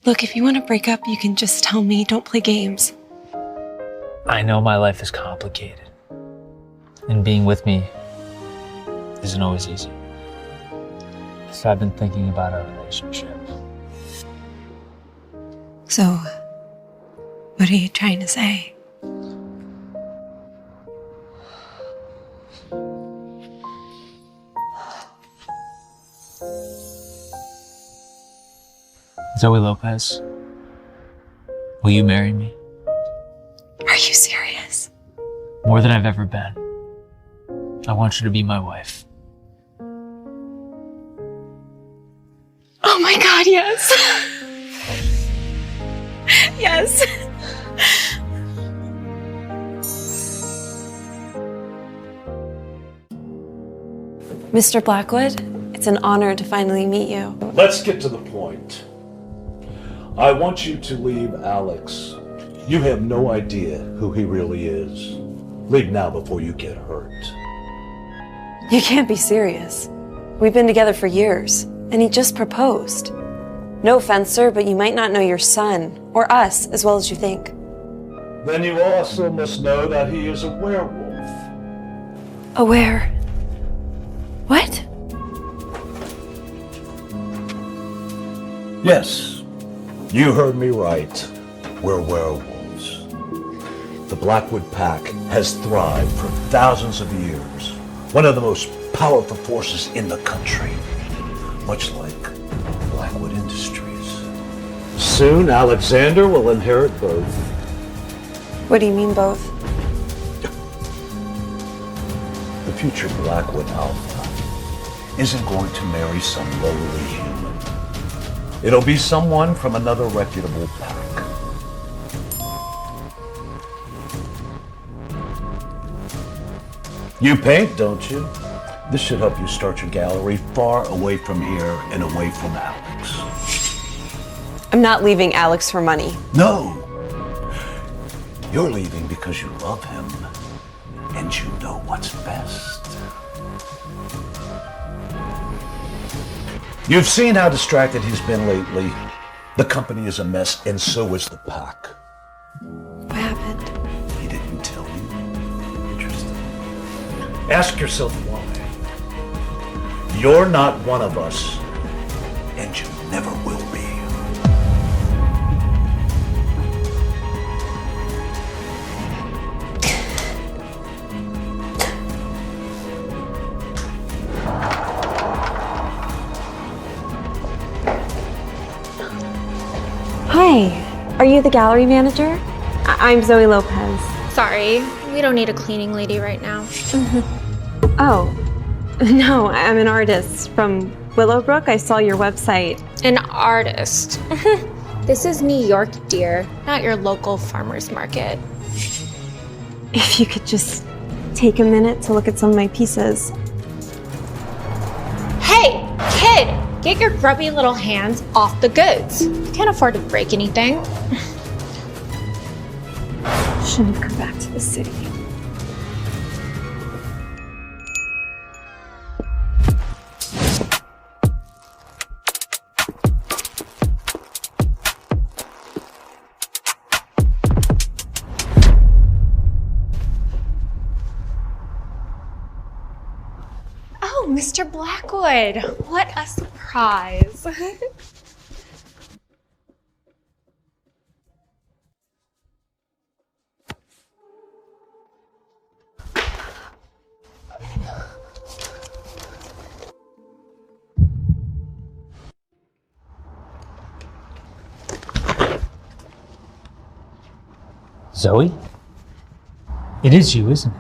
Look, if you want to break up, you can just tell me. Don't play games. I know my life is complicated. And being with me isn't always easy. So I've been thinking about our relationship. So, what are you trying to say? Zoe Lopez, will you marry me? Are you serious? More than I've ever been. I want you to be my wife. Oh my God, yes. Yes. Mr. Blackwood, it's an honor to finally meet you. Let's get to the point. I want you to leave Alex. You have no idea who he really is. Leave now before you get hurt. You can't be serious. We've been together for years, and he just proposed. No offense, sir, but you might not know your son, or us, as well as you think. Then you also must know that he is a werewolf. Aware. What? Yes, you heard me right. We're werewolves. The Blackwood pack has thrived for thousands of years. One of the most powerful forces in the country, much like Blackwood Industries. Soon, Alexander will inherit both. What do you mean both? The future Blackwood Alpha isn't going to marry some lowly human. It'll be someone from another reputable pack. You paint, don't you? This should help you start your gallery far away from here and away from Alex. I'm not leaving Alex for money. No! You're leaving because you love him and you know what's best. You've seen how distracted he's been lately. The company is a mess and so is the pack. What happened? He didn't tell you? Interesting. Ask yourself why. You're not one of us, and you never will be. Hi, are you the gallery manager? I'm Zoe Lopez. Sorry, we don't need a cleaning lady right now. Oh, no, I'm an artist from Willowbrook. I saw your website. An artist. This is New York, dear, not your local farmer's market. If you could just take a minute to look at some of my pieces. Hey, kid! Get your grubby little hands off the goods. You can't afford to break anything. Shouldn't have come back to the city. Oh, Mr. Blackwood, what a surprise. Zoe? It is you, isn't it?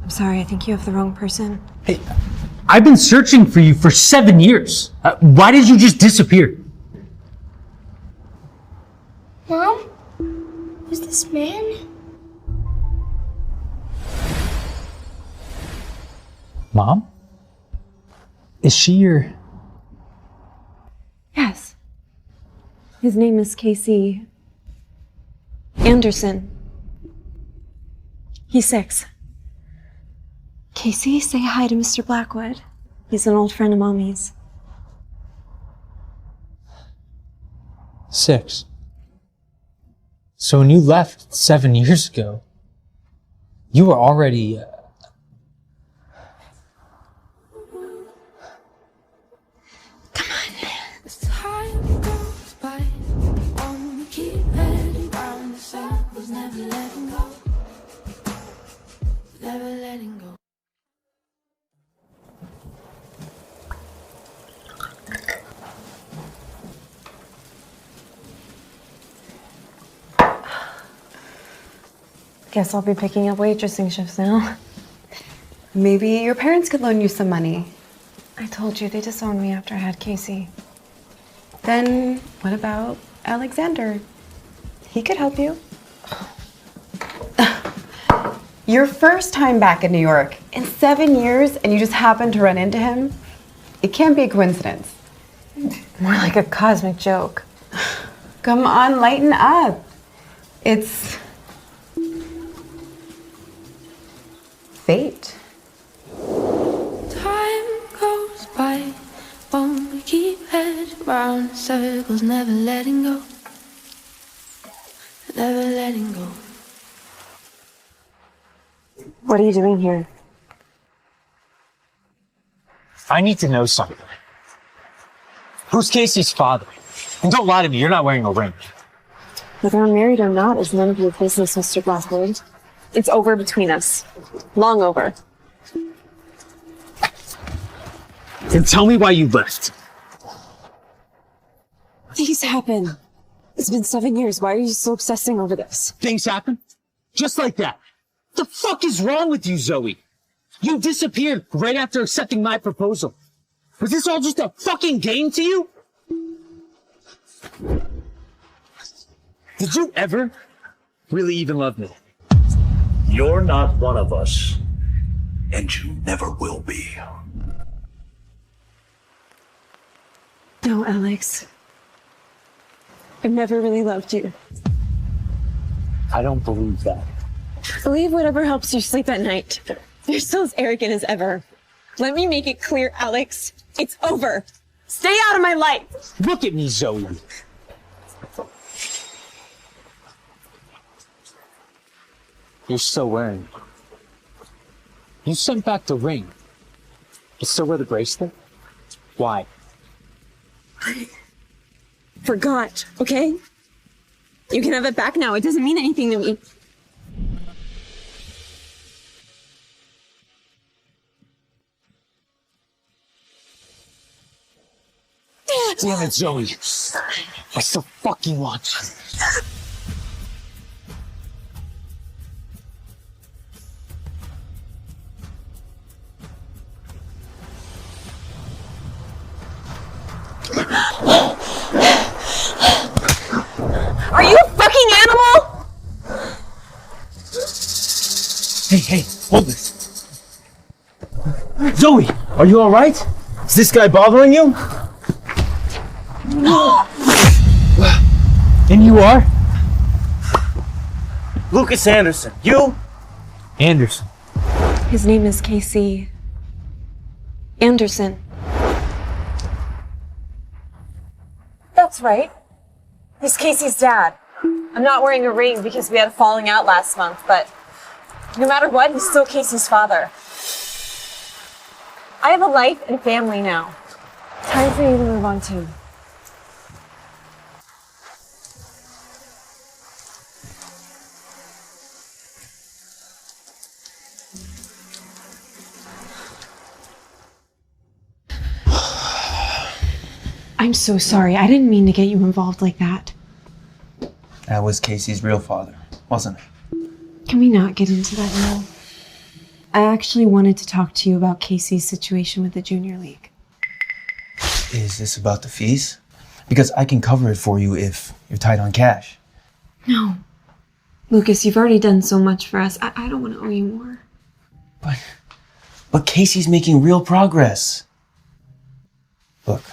I'm sorry, I think you have the wrong person. Hey, I've been searching for you for 7 years. Why did you just disappear? Mom? Who's this man? Mom? Is she your... Yes. His name is Casey Anderson. He's 6. Casey, say hi to Mr. Blackwood. He's an old friend of Mommy's. 6. So when you left 7 years ago, you were already... Time goes by, won't keep heading round the circles, never letting go, never letting go. Guess I'll be picking up waitressing shifts now. Maybe your parents could loan you some money. I told you, they disowned me after I had Casey. Then what about Alexander? He could help you. Your first time back in New York in 7 years and you just happened to run into him? It can't be a coincidence. More like a cosmic joke. Come on, lighten up. It's fate. Time goes by, won't we keep heading round in circles, never letting go, never letting go. What are you doing here? I need to know something. Who's Casey's father? And don't lie to me, you're not wearing a ring. Whether I'm married or not is none of your business, Mr. Blackwood. It's over between us. Long over. Then tell me why you left. Things happen. It's been 7 years. Why are you so obsessing over this? Things happen? Just like that. The fuck is wrong with you, Zoe? You disappeared right after accepting my proposal. Was this all just a fucking game to you? Did you ever really even love me? You're not one of us, and you never will be. No, Alex. I've never really loved you. I don't believe that. Believe whatever helps you sleep at night. You're still as arrogant as ever. Let me make it clear, Alex. It's over. Stay out of my life. Look at me, Zoe. You're still wearing it. You sent back the ring. You still wear the bracelet? Why? Forgot, okay? You can have it back now. It doesn't mean anything to me. Damn it, Zoe. I still fucking want you. Are you a fucking animal? Hey, hold this. Zoe, are you alright? Is this guy bothering you? And you are? Lucas Anderson. You? Anderson. His name is Casey Anderson. That's right. He's Casey's dad. I'm not wearing a ring because we had a falling out last month, but no matter what, he's still Casey's father. I have a life and family now. Time for you to move on too. I'm so sorry. I didn't mean to get you involved like that. That was Casey's real father, wasn't it? Can we not get into that now? I actually wanted to talk to you about Casey's situation with the Junior League. Is this about the fees? Because I can cover it for you if you're tight on cash. No. Lucas, you've already done so much for us. I don't want to owe you more. But Casey's making real progress. Look,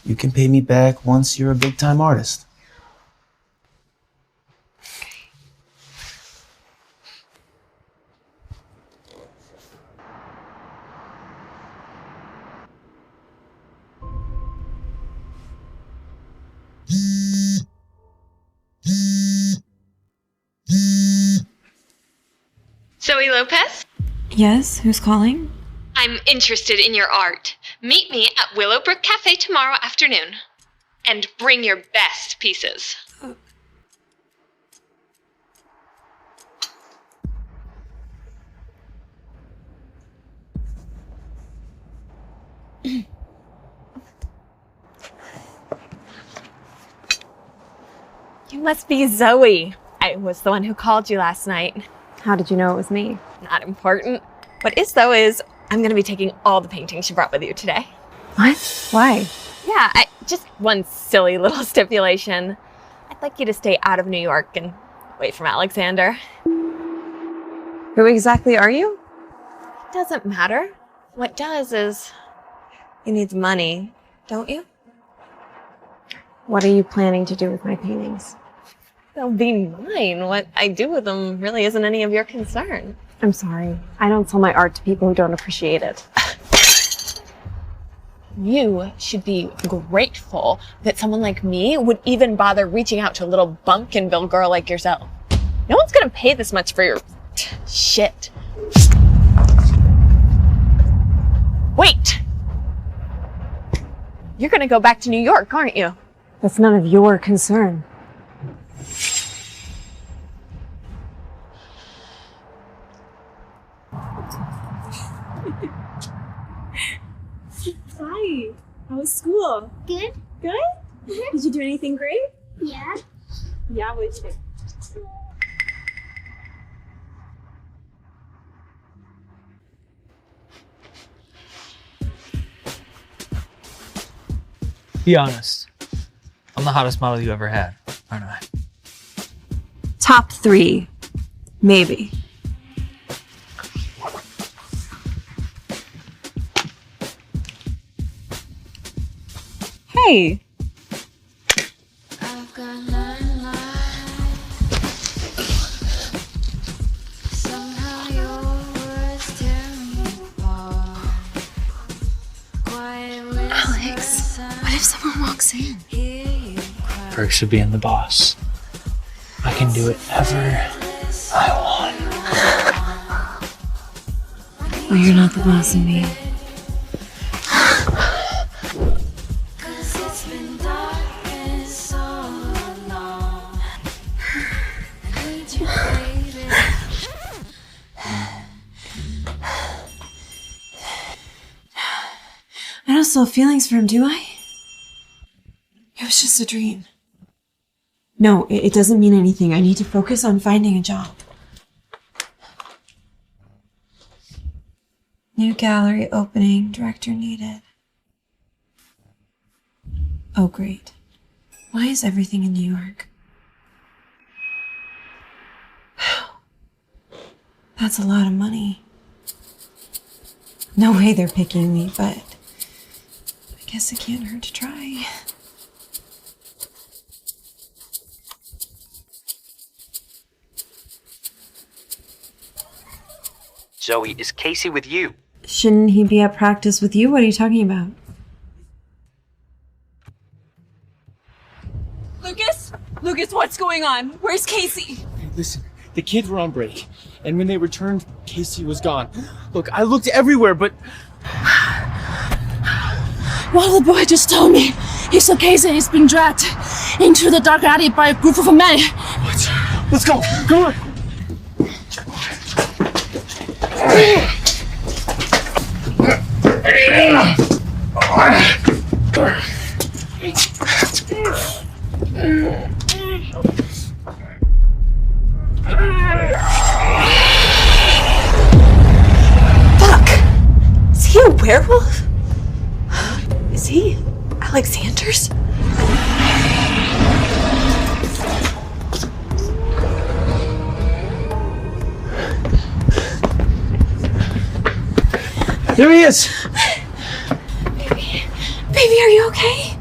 you can pay me back once you're a big-time artist. Zoe Lopez? Yes, who's calling? I'm interested in your art. Meet me at Willowbrook Cafe tomorrow afternoon. And bring your best pieces. You must be Zoe. I was the one who called you last night. How did you know it was me? Not important. What is though is I'm gonna be taking all the paintings you brought with you today. What? Why? Yeah, just one silly little stipulation. I'd like you to stay out of New York and away from Alexander. Who exactly are you? It doesn't matter. What does is you need the money, don't you? What are you planning to do with my paintings? They'll be mine. What I do with them really isn't any of your concern. I'm sorry. I don't sell my art to people who don't appreciate it. You should be grateful that someone like me would even bother reaching out to a little Bumpkinville girl like yourself. No one's gonna pay this much for your shit. Wait! You're gonna go back to New York, aren't you? That's none of your concern. Hi. How was school? Good? Good? Did you do anything great? Yeah. Yeah, would you? Be honest. I'm the hottest model you ever had, aren't I? Top 3. Maybe. Hey. I've got 9 lives. Somehow your words tear me apart. Quiet Alex, what if someone walks in? Perks of being the boss. I can do whatever I want. Well, you're not the boss of me. I don't still have feelings for him, do I? It was just a dream. No, it doesn't mean anything. I need to focus on finding a job. New gallery opening, director needed. Oh, great. Why is everything in New York? That's a lot of money. No way they're picking me, but I guess it can't hurt to try. Zoe, is Casey with you? Shouldn't he be at practice with you? What are you talking about? Lucas? Lucas, what's going on? Where's Casey? Hey, listen, the kids were on break, and when they returned, Casey was gone. Look, I looked everywhere, but... Well, the boy just told me he saw Casey and he's been dragged into the dark alley by a group of men. What? Let's go! Come on! Fuck! Is he a werewolf? Is he Alexander's? There he is! Baby, are you okay?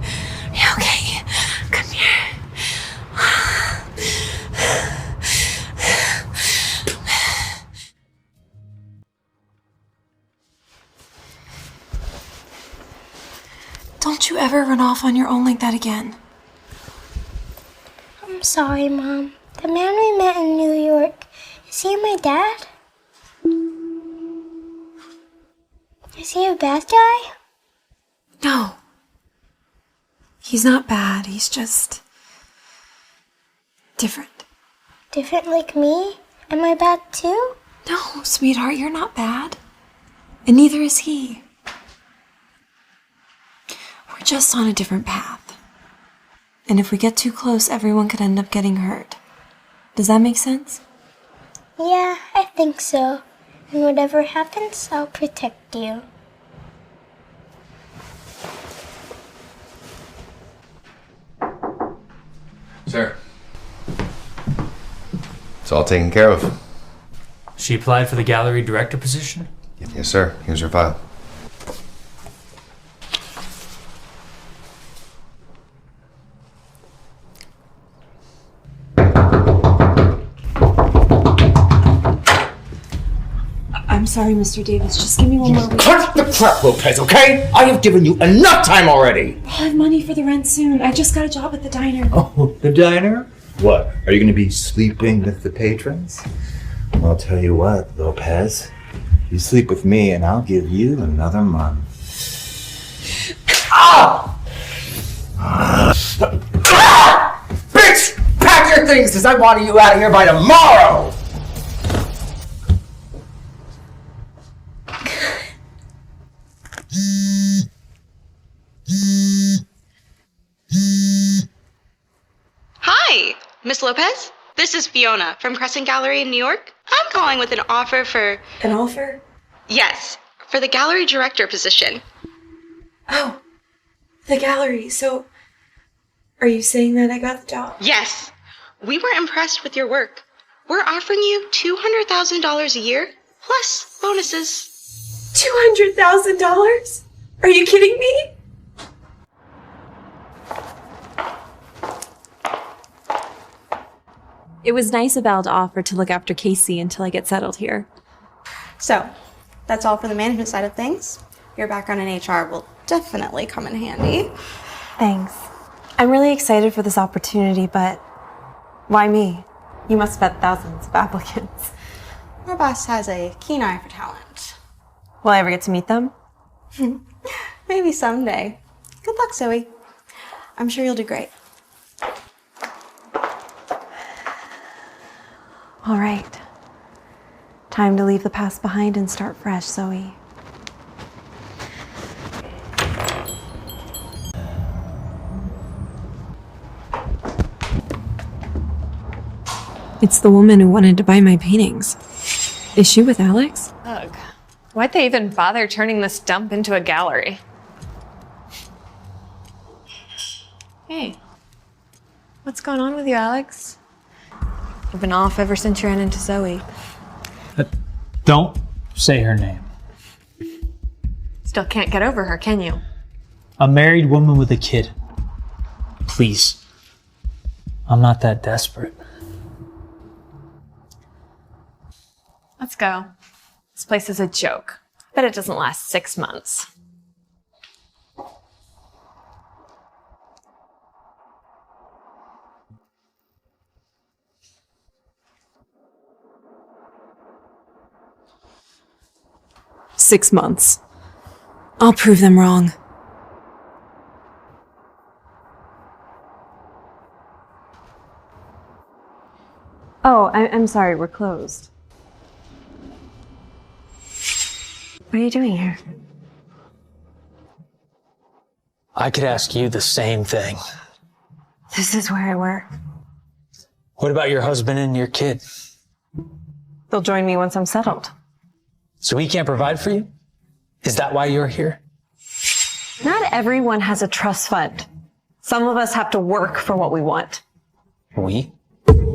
Are you okay? Come here. Don't you ever run off on your own like that again. I'm sorry, Mom. The man we met in New York, is he my dad? Is he a bad guy? No. He's not bad, he's just different. Different like me? Am I bad too? No, sweetheart, you're not bad. And neither is he. We're just on a different path. And if we get too close, everyone could end up getting hurt. Does that make sense? Yeah, I think so. And whatever happens, I'll protect you. Sir. It's all taken care of. She applied for the gallery director position? Yes, sir. Here's her file. I'm sorry, Mr. Davis. Just give me one more week. Cut the crap, Lopez, okay? I have given you enough time already! I'll have money for the rent soon. I just got a job at the diner. Oh, the diner? What? Are you going to be sleeping with the patrons? Well, I'll tell you what, Lopez. You sleep with me and I'll give you another month. Ah! Bitch! Pack your things, because I want you out of here by tomorrow! Hi, Miss Lopez. This is Fiona from Crescent Gallery in New York. I'm calling with an offer for... An offer? Yes, for the gallery director position. Oh, the gallery. So, are you saying that I got the job? Yes, we were impressed with your work. We're offering you $200,000 a year, plus bonuses. $200,000? Are you kidding me? It was nice of Al to offer to look after Casey until I get settled here. So, that's all for the management side of things. Your background in HR will definitely come in handy. Thanks. I'm really excited for this opportunity, but why me? You must have had thousands of applicants. Our boss has a keen eye for talent. Will I ever get to meet them? Maybe someday. Good luck, Zoe. I'm sure you'll do great. All right. Time to leave the past behind and start fresh, Zoe. It's the woman who wanted to buy my paintings. Is she with Alex? Ugh. Why'd they even bother turning this dump into a gallery? Hey. What's going on with you, Alex? You've been off ever since you ran into Zoe. Don't say her name. Still can't get over her, can you? A married woman with a kid. Please. I'm not that desperate. Let's go. This place is a joke. Bet it doesn't last 6 months. "6 months. I'll prove them wrong." Oh, I'm sorry, we're closed. What are you doing here? I could ask you the same thing. This is where I work. What about your husband and your kid? They'll join me once I'm settled. So he can't provide for you? Is that why you're here? Not everyone has a trust fund. Some of us have to work for what we want. We?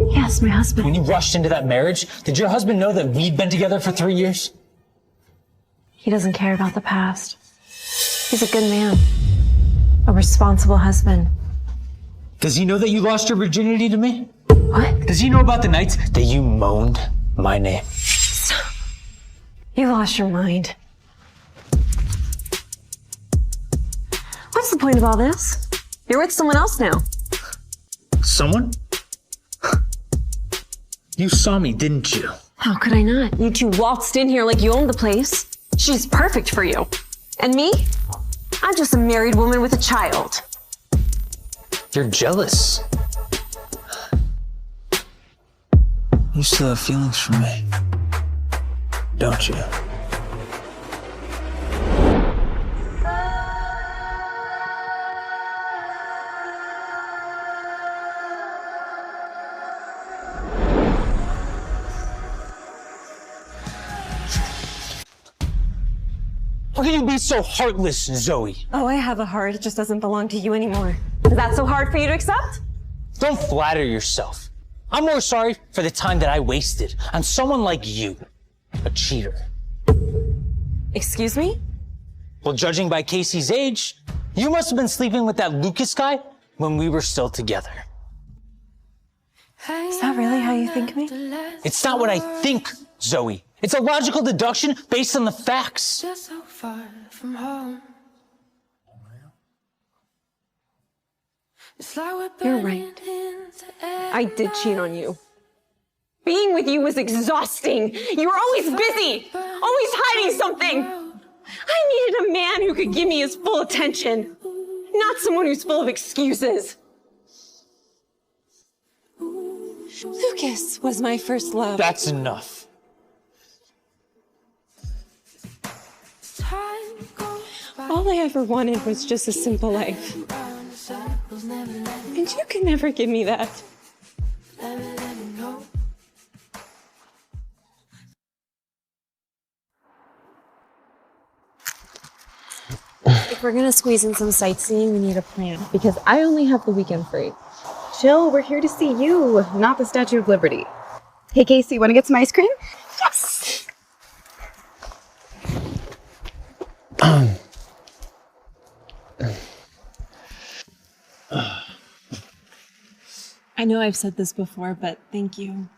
Yes, my husband. When you rushed into that marriage, did your husband know that we'd been together for 3 years? He doesn't care about the past. He's a good man. A responsible husband. Does he know that you lost your virginity to me? What? Does he know about the nights that you moaned my name? Stop. You lost your mind. What's the point of all this? You're with someone else now. Someone? You saw me, didn't you? How could I not? You two waltzed in here like you owned the place. She's perfect for you. And me? I'm just a married woman with a child. You're jealous. You still have feelings for me, don't you? How can you be so heartless, Zoe? Oh, I have a heart. It just doesn't belong to you anymore. Is that so hard for you to accept? Don't flatter yourself. I'm more sorry for the time that I wasted on someone like you, a cheater. Excuse me? Well, judging by Casey's age, you must have been sleeping with that Lucas guy when we were still together. Is that really how you think me? It's not what I think, Zoe. It's a logical deduction based on the facts. Just so far from home. It's like we're You're right. I did cheat on you. Being with you was exhausting. You were always busy, always hiding something. I needed a man who could give me his full attention, not someone who's full of excuses. Lucas was my first love. That's enough. All I ever wanted was just a simple life. And you can never give me that. If we're gonna squeeze in some sightseeing, we need a plan. Because I only have the weekend free. Chill, we're here to see you, not the Statue of Liberty. Hey, Casey, wanna get some ice cream? Yes! I know I've said this before, but thank you.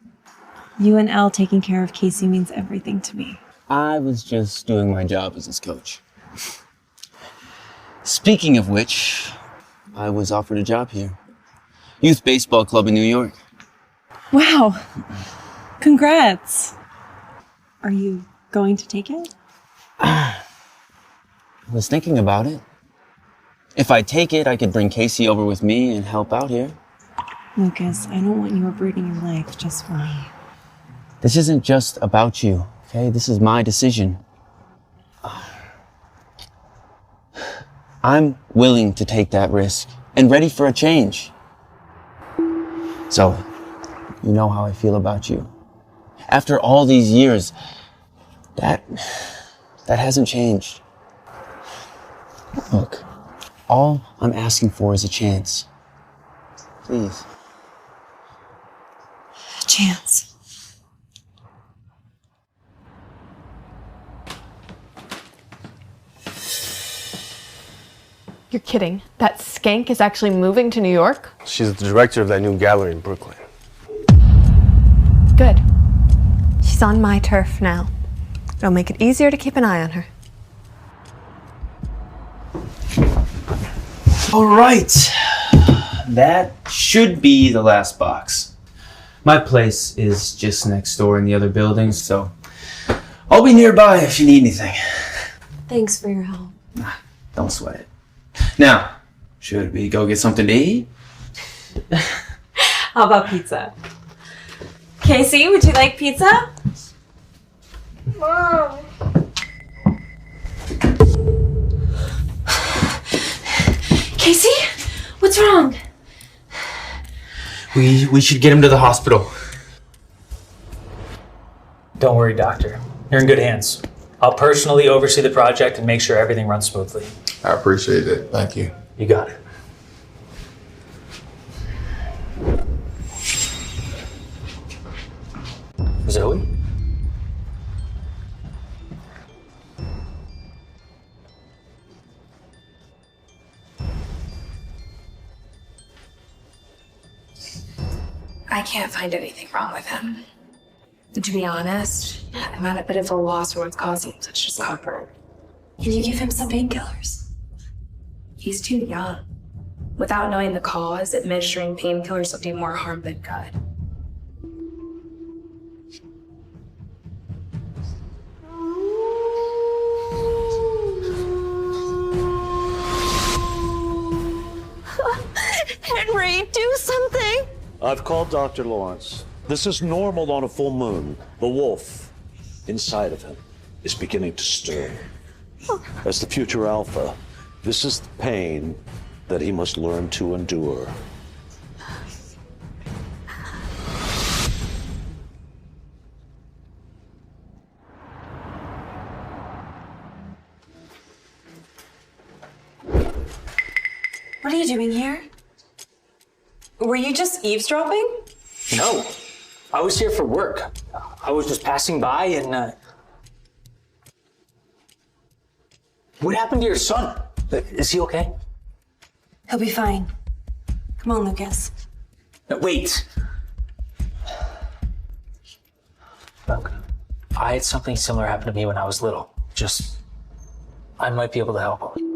You and Elle taking care of Casey means everything to me. I was just doing my job as his coach. Speaking of which, I was offered a job here. Youth Baseball Club in New York. Wow. Congrats. Are you going to take it? I was thinking about it. If I take it, I could bring Casey over with me and help out here. Lucas, I don't want you uprooting your life just for me. This isn't just about you, okay? This is my decision. I'm willing to take that risk and ready for a change. Zoe, you know how I feel about you. After all these years, that hasn't changed. Look, all I'm asking for is a chance. Please. A chance. You're kidding. That skank is actually moving to New York? She's the director of that new gallery in Brooklyn. Good. She's on my turf now. It'll make it easier to keep an eye on her. All right. That should be the last box. My place is just next door in the other building, so I'll be nearby if you need anything. Thanks for your help. Don't sweat it. Now, should we go get something to eat? How about pizza? Casey, would you like pizza? Mom. Casey? What's wrong? We should get him to the hospital. Don't worry, Doctor. You're in good hands. I'll personally oversee the project and make sure everything runs smoothly. I appreciate it. Thank you. You got it. Zoe? I can't find anything wrong with him. To be honest, I'm at a bit of a loss for what's causing such discomfort. Can you give him some painkillers? He's too young. Without knowing the cause, administering painkillers will do more harm than good. Zoe, do something! I've called Dr. Lawrence. This is normal on a full moon. The wolf inside of him is beginning to stir. As the future alpha, this is the pain that he must learn to endure. What are you doing here? Were you just eavesdropping? No, I was here for work. I was just passing by and, What happened to your son? Is he okay? He'll be fine. Come on, Lucas. No, wait. Look, I had something similar happen to me when I was little. I might be able to help him.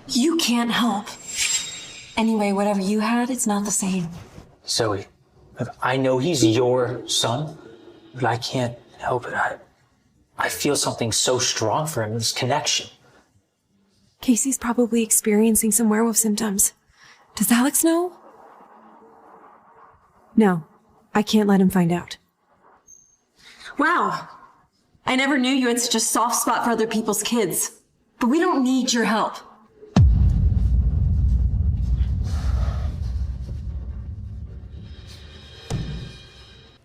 You can't help. Anyway, whatever you had, it's not the same. Zoe, look, I know he's your son, but I can't help it. I feel something so strong for him, this connection. Casey's probably experiencing some werewolf symptoms. Does Alex know? No, I can't let him find out. Wow, I never knew you had such a soft spot for other people's kids. But we don't need your help.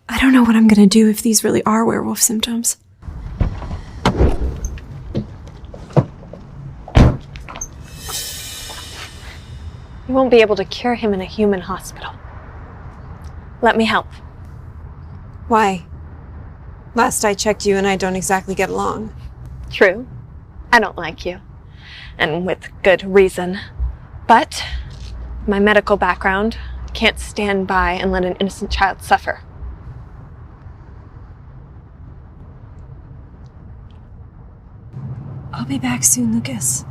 I don't know what I'm gonna do if these really are werewolf symptoms. You won't be able to cure him in a human hospital. Let me help. Why? Last I checked, you and I don't exactly get along. True. I don't like you. And with good reason. But my medical background can't stand by and let an innocent child suffer. I'll be back soon, Lucas.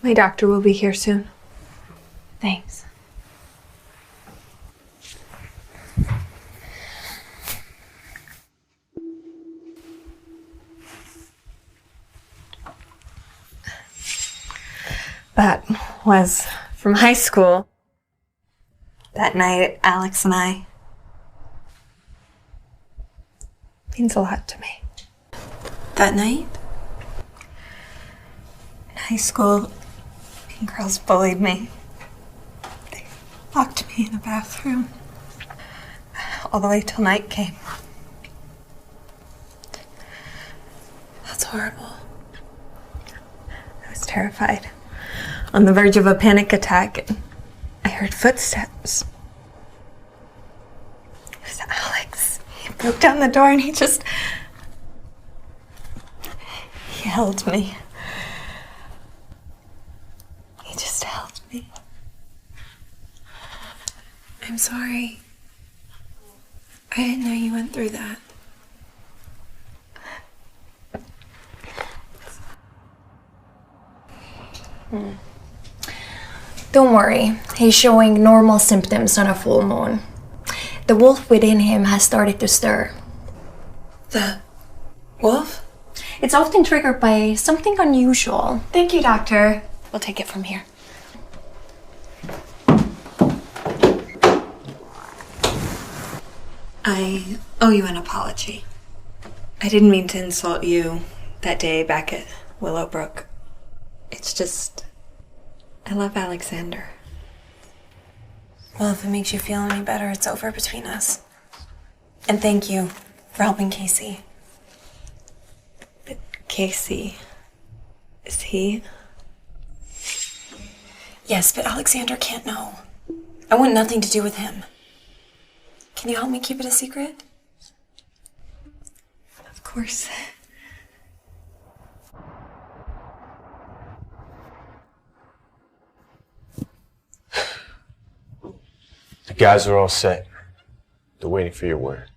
My doctor will be here soon. Thanks. That was from high school. That night, Alex and I. Means a lot to me. That night? In high school, girls bullied me. They locked me in a bathroom. All the way till night came. That's horrible. I was terrified. On the verge of a panic attack. I heard footsteps. It was Alex. He broke down the door and he held me. He just held me. I'm sorry. I didn't know you went through that. Don't worry, he's showing normal symptoms on a full moon. The wolf within him has started to stir. The wolf? It's often triggered by something unusual. Thank you, doctor. We'll take it from here. I owe you an apology. I didn't mean to insult you that day back at Willowbrook. It's just, I love Alexander. Well, if it makes you feel any better, it's over between us. And thank you for helping Casey. But Casey, is he? Yes, but Alexander can't know. I want nothing to do with him. Can you help me keep it a secret? Of course. The guys are all set. They're waiting for your word.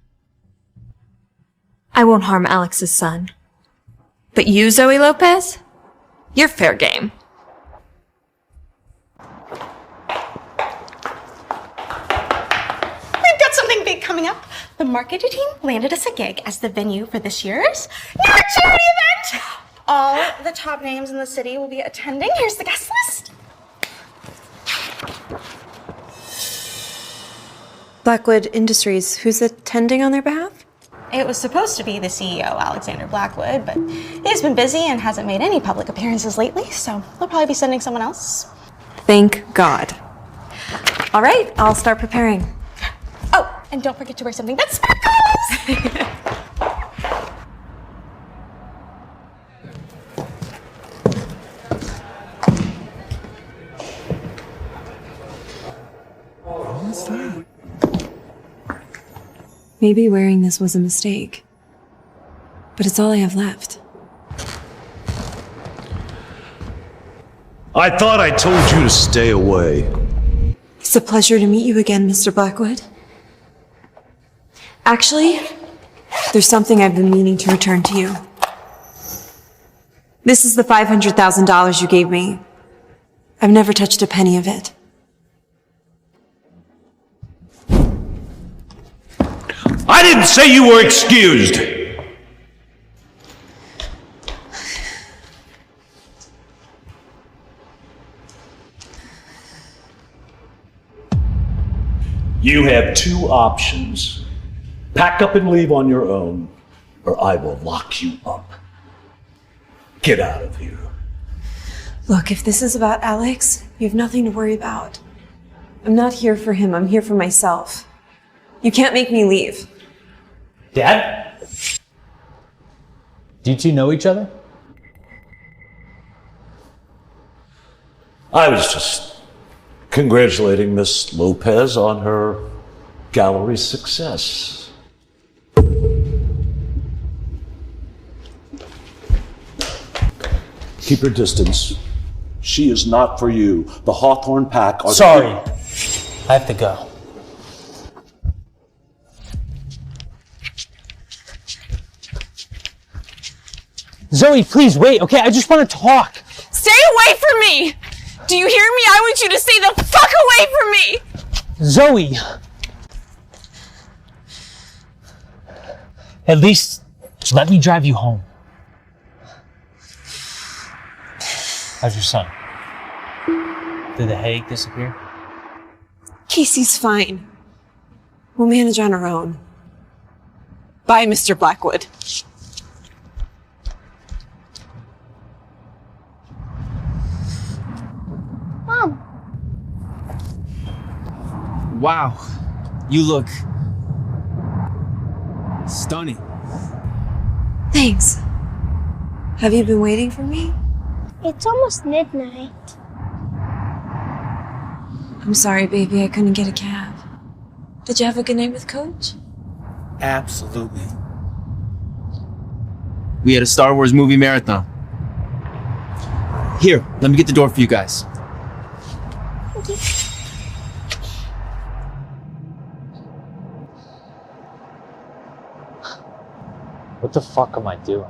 I won't harm Alex's son. But you, Zoe Lopez? You're fair game. big coming up. The marketing team landed us a gig as the venue for this year's new charity event. All the top names in the city will be attending. Here's the guest list. Blackwood Industries, who's attending on their behalf? It was supposed to be the CEO, Alexander Blackwood, but he's been busy and hasn't made any public appearances lately, so they'll probably be sending someone else. Thank God. All right, I'll start preparing. Oh, and don't forget to wear something that sparkles! What's that? Maybe wearing this was a mistake, but it's all I have left. I thought I told you to stay away. It's a pleasure to meet you again, Mr. Blackwood. Actually, there's something I've been meaning to return to you. This is the $500,000 you gave me. I've never touched a penny of it. I didn't say you were excused! You have two options. Pack up and leave on your own, or I will lock you up. Get out of here. Look, if this is about Alex, you have nothing to worry about. I'm not here for him, I'm here for myself. You can't make me leave. Dad? Do you two know each other? I was just congratulating Miss Lopez on her gallery success. Keep your distance. She is not for you. The Hawthorne pack are... Sorry. I have to go. Zoe, please wait, okay? I just want to talk. Stay away from me! Do you hear me? I want you to stay the fuck away from me! Zoe! At least let me drive you home. How's your son? Did the headache disappear? Casey's fine. We'll manage on our own. Bye, Mr. Blackwood. Mom. Wow, you look stunning. Thanks. Have you been waiting for me? It's almost midnight. I'm sorry, baby, I couldn't get a cab. Did you have a good night with Coach? Absolutely. We had a Star Wars movie marathon. Here, let me get the door for you guys. Thank you. What the fuck am I doing?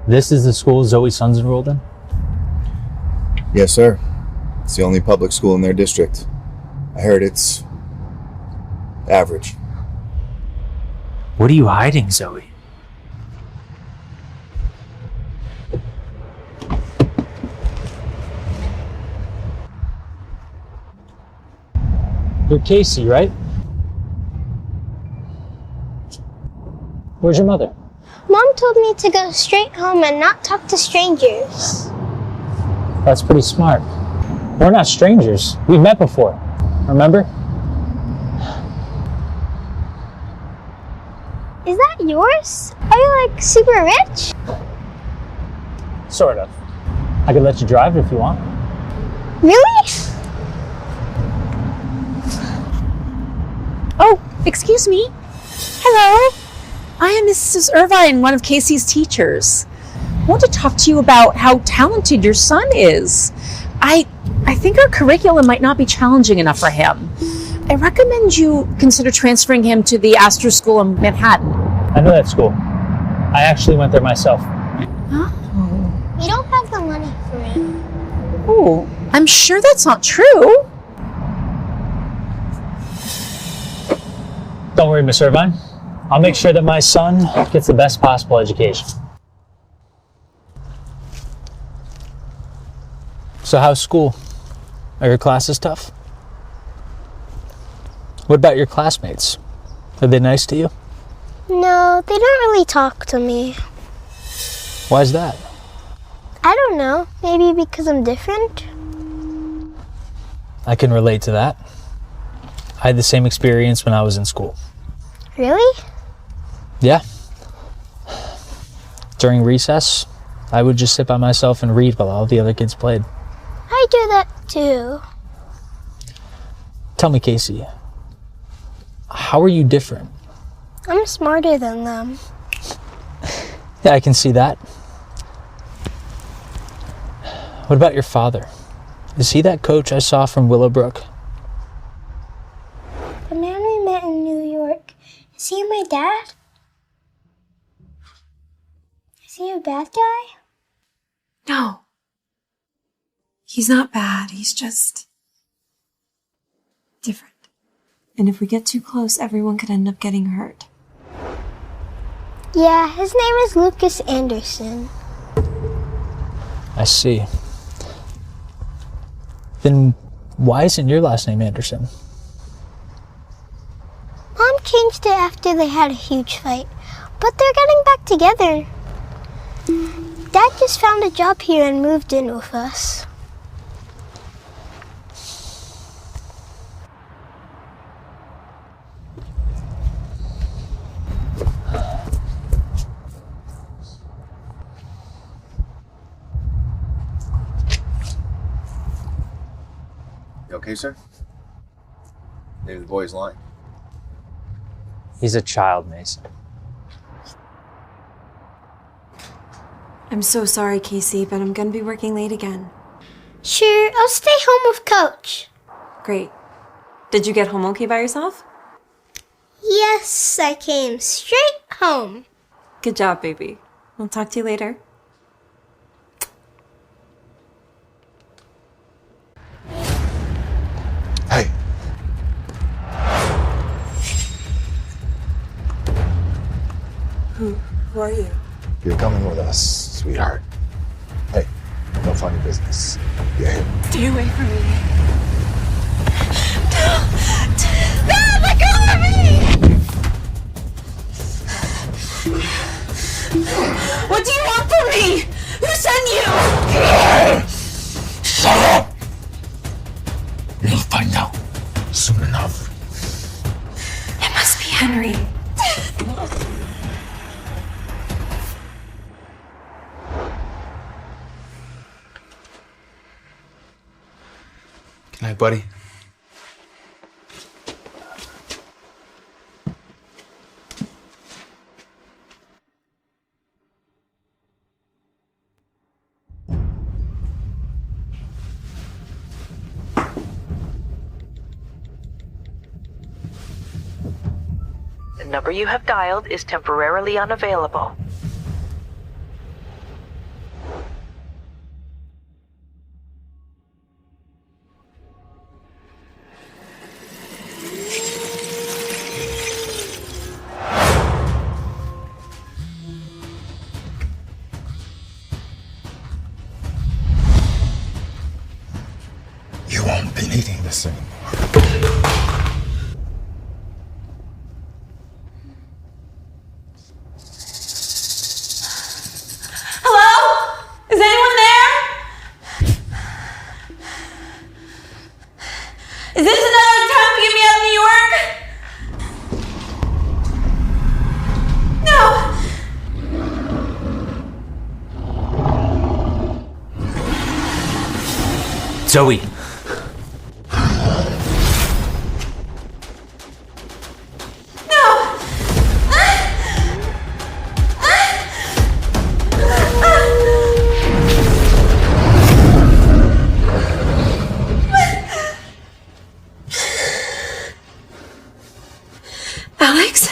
This is the school Zoe's son's enrolled in? Yes, sir. It's the only public school in their district. I heard it's average. What are you hiding, Zoe? You're Casey, right? Where's your mother? Mom told me to go straight home and not talk to strangers. That's pretty smart. We're not strangers. We've met before. Remember? Is that yours? Are you like super rich? Sort of. I could let you drive it if you want. Really? Oh, excuse me. Hello. I am Mrs. Irvine, one of Casey's teachers. I want to talk to you about how talented your son is. I think our curriculum might not be challenging enough for him. I recommend you consider transferring him to the Astor School in Manhattan. I know that school. I actually went there myself. Oh. Oh, I'm sure that's not true. Don't worry, Miss Irvine. I'll make sure that my son gets the best possible education. So how's school? Are your classes tough? What about your classmates? Are they nice to you? No, they don't really talk to me. Why is that? I don't know. Maybe because I'm different? I can relate to that. I had the same experience when I was in school. Really? Yeah. During recess, I would just sit by myself and read while all the other kids played. I do that too. Tell me, Casey, how are you different? I'm smarter than them. Yeah, I can see that. What about your father? Is he that coach I saw from Willowbrook? The man we met in New York, is he my dad? Is he a bad guy? No. He's not bad, he's just different. And if we get too close, everyone could end up getting hurt. Yeah, his name is Lucas Anderson. I see. Then why isn't your last name Anderson? Mom changed it after they had a huge fight, but they're getting back together. Dad just found a job here and moved in with us. You okay, sir? Maybe the boy's lying. He's a child, Mason. I'm so sorry, Casey, but I'm gonna be working late again. Sure, I'll stay home with Coach. Great. Did you get home okay by yourself? Yes, I came straight home. Good job, baby. I'll talk to you later. Hey. Who are you? You're coming with us, sweetheart. Hey, no funny business. Get here. Stay away from me. No, let go of me! What do you want from me? Who sent you? Shut up! You'll find out soon enough. It must be Henry. Good night, buddy. The number you have dialed is temporarily unavailable. You won't be needing this anymore. Hello? Is anyone there? Is this another attempt to get me out of New York? No! Zoe. Alex?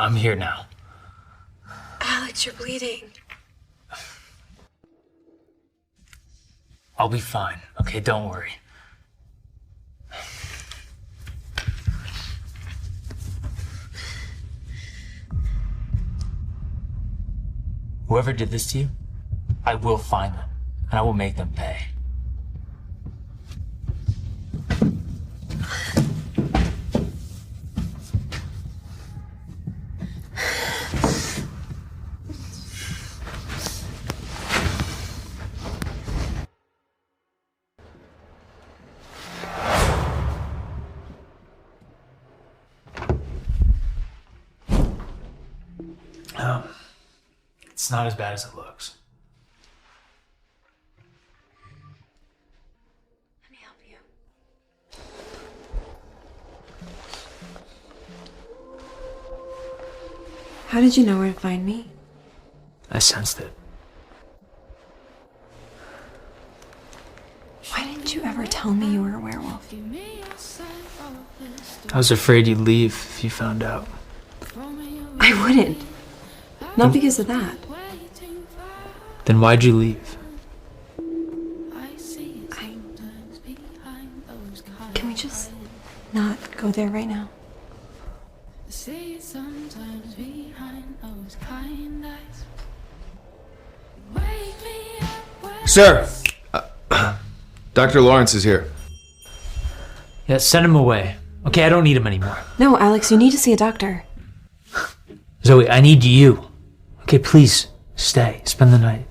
I'm here now. Alex, you're bleeding. I'll be fine, okay? Don't worry. Whoever did this to you, I will find them, and I will make them pay. It's not as bad as it looks. Let me help you. How did you know where to find me? I sensed it. Why didn't you ever tell me you were a werewolf? I was afraid you'd leave if you found out. I wouldn't. Not because of that. Then why'd you leave? Can we just not go there right now? Sir! Dr. Lawrence is here. Yeah, send him away. Okay, I don't need him anymore. No, Alex, you need to see a doctor. Zoe, I need you. Okay, please, stay. Spend the night.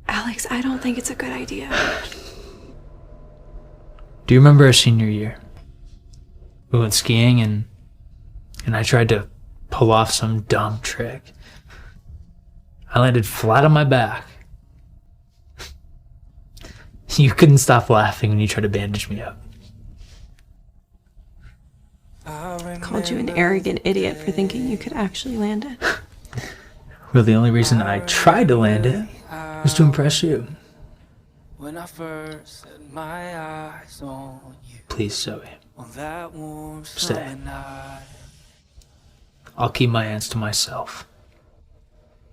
Alex, I don't think it's a good idea. Do you remember our senior year? We went skiing and I tried to pull off some dumb trick. I landed flat on my back. You couldn't stop laughing when you tried to bandage me up. Called you an arrogant idiot for thinking you could actually land it. Well, the only reason I tried to land it was to impress you. When I first set my eyes on you. Please, Zoe. On that warm Stay. summer night. I'll keep my hands to myself.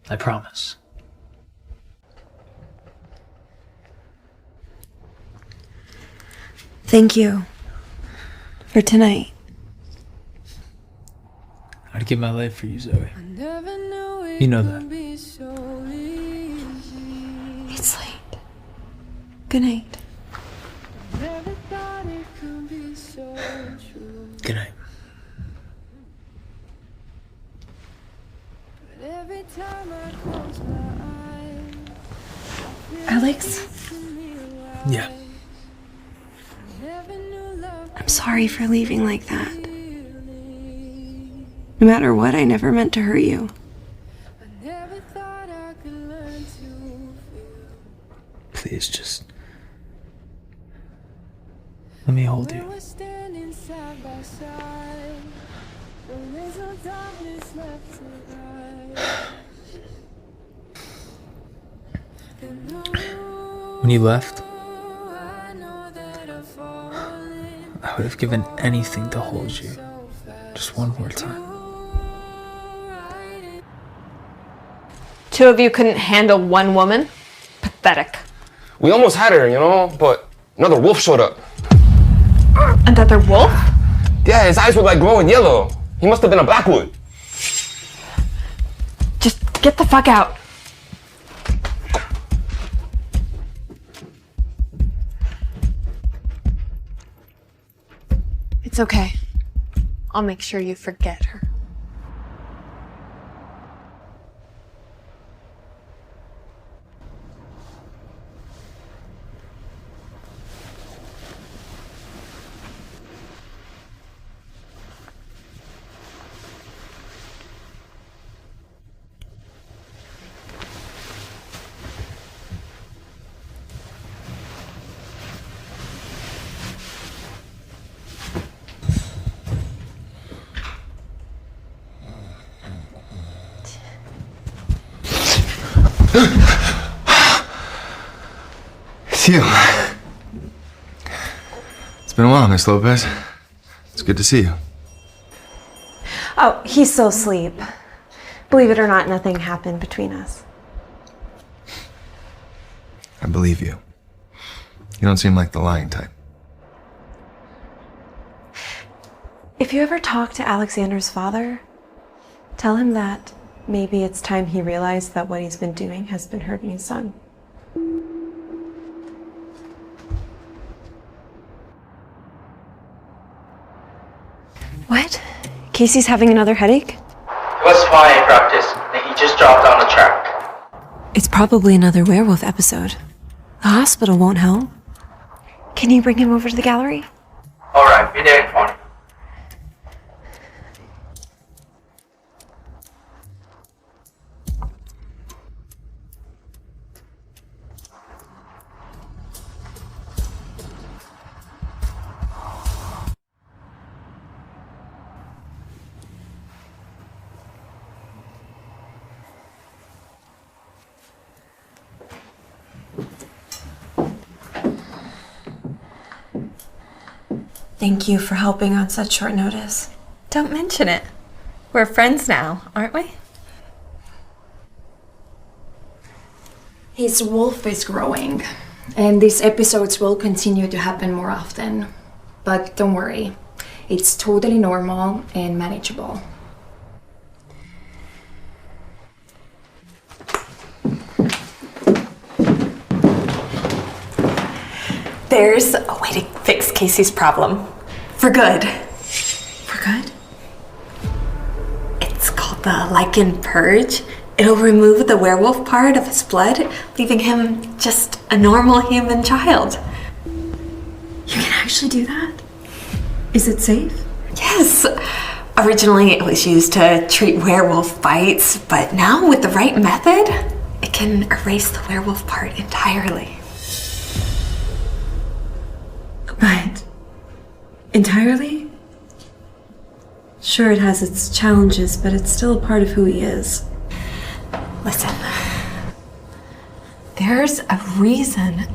I promise. Thank you. For tonight. I'd give my life for you, Zoe. You know that. It's late. Good night. Good night. Alex? Yeah. I'm sorry for leaving like that. No matter what, I never meant to hurt you. Please, just let me hold you. When you left, I would have given anything to hold you. Just one more time. Two of you couldn't handle one woman? Pathetic. We almost had her, you know, but another wolf showed up. Another wolf? Yeah, his eyes were like glowing yellow. He must have been a Blackwood. Just get the fuck out. It's okay. I'll make sure you forget her. It's you. It's been a while, Miss Lopez. It's good to see you. Oh, he's still asleep. Believe it or not, nothing happened between us. I believe you. You don't seem like the lying type. If you ever talk to Alexander's father, tell him that maybe it's time he realized that what he's been doing has been hurting his son. What? Casey's having another headache? He was fine in practice, then he just dropped on the track. It's probably another werewolf episode. The hospital won't help. Can you bring him over to the gallery? Alright, be there in 20. Thank you for helping on such short notice. Don't mention it. We're friends now, aren't we? His wolf is growing, and these episodes will continue to happen more often. But don't worry, it's totally normal and manageable. There's a way to fix Casey's problem. For good. For good? It's called the lichen purge. It'll remove the werewolf part of his blood, leaving him just a normal human child. You can actually do that? Is it safe? Yes. Originally, it was used to treat werewolf bites, but now with the right method, it can erase the werewolf part entirely. But entirely? Sure, it has its challenges, but it's still a part of who he is. Listen, there's a reason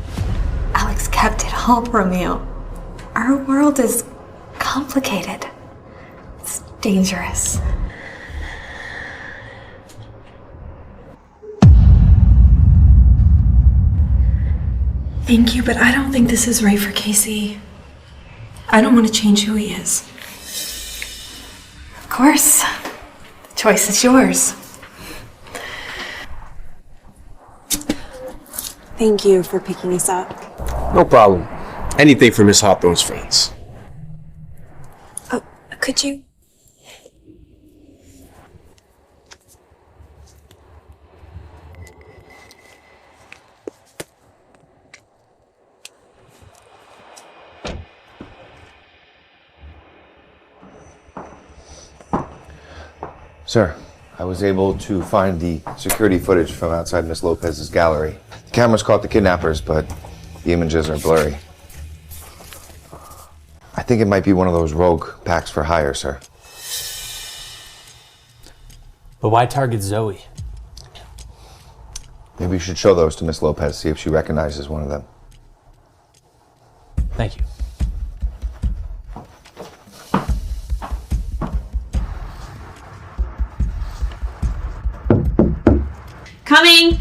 Alex kept it all from you. Our world is complicated. It's dangerous. Thank you, but I don't think this is right for Casey. I don't want to change who he is. Of course. The choice is yours. Thank you for picking us up. No problem. Anything for Miss Hawthorne's friends. Oh, could you? Sir, I was able to find the security footage from outside Miss Lopez's gallery. The cameras caught the kidnappers, but the images are blurry. I think it might be one of those rogue packs for hire, sir. But why target Zoe? Maybe you should show those to Miss Lopez, see if she recognizes one of them. Thank you. Coming!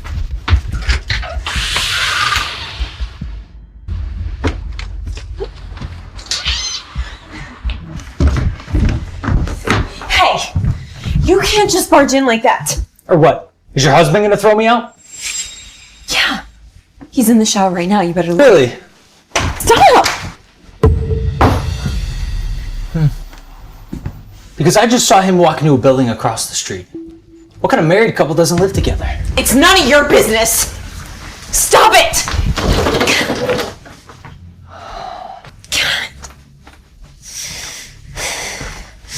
Hey! You can't just barge in like that. Or what? Is your husband gonna throw me out? Yeah. He's in the shower right now. You better leave. Really? Stop! Because I just saw him walk into a building across the street. What kind of married couple doesn't live together? It's none of your business. Stop it!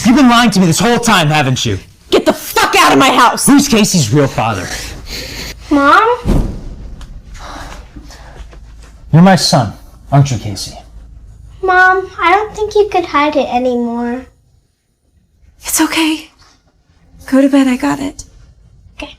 You've been lying to me this whole time, haven't you? Get the fuck out of my house! Who's Casey's real father? Mom? You're my son, aren't you, Casey? Mom, I don't think you could hide it anymore. It's okay. Go to bed, I got it. Okay.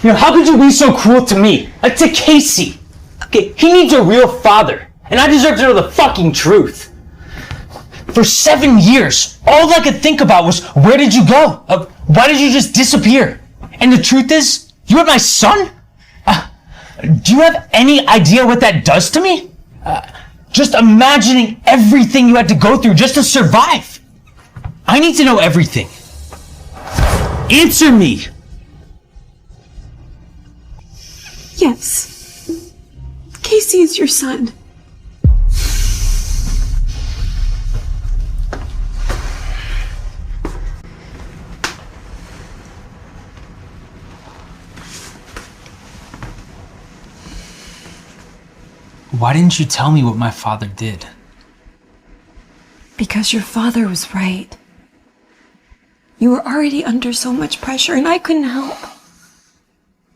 You know, how could you be so cruel to me? Like to Casey? Okay, he needs a real father. And I deserve to know the fucking truth. For 7 years, all I could think about was, where did you go? Why did you just disappear? And the truth is, you have my son? Do you have any idea what that does to me? Just imagining everything you had to go through just to survive. I need to know everything. Answer me! Yes. Casey is your son. Why didn't you tell me what my father did? Because your father was right. You were already under so much pressure, and I couldn't help.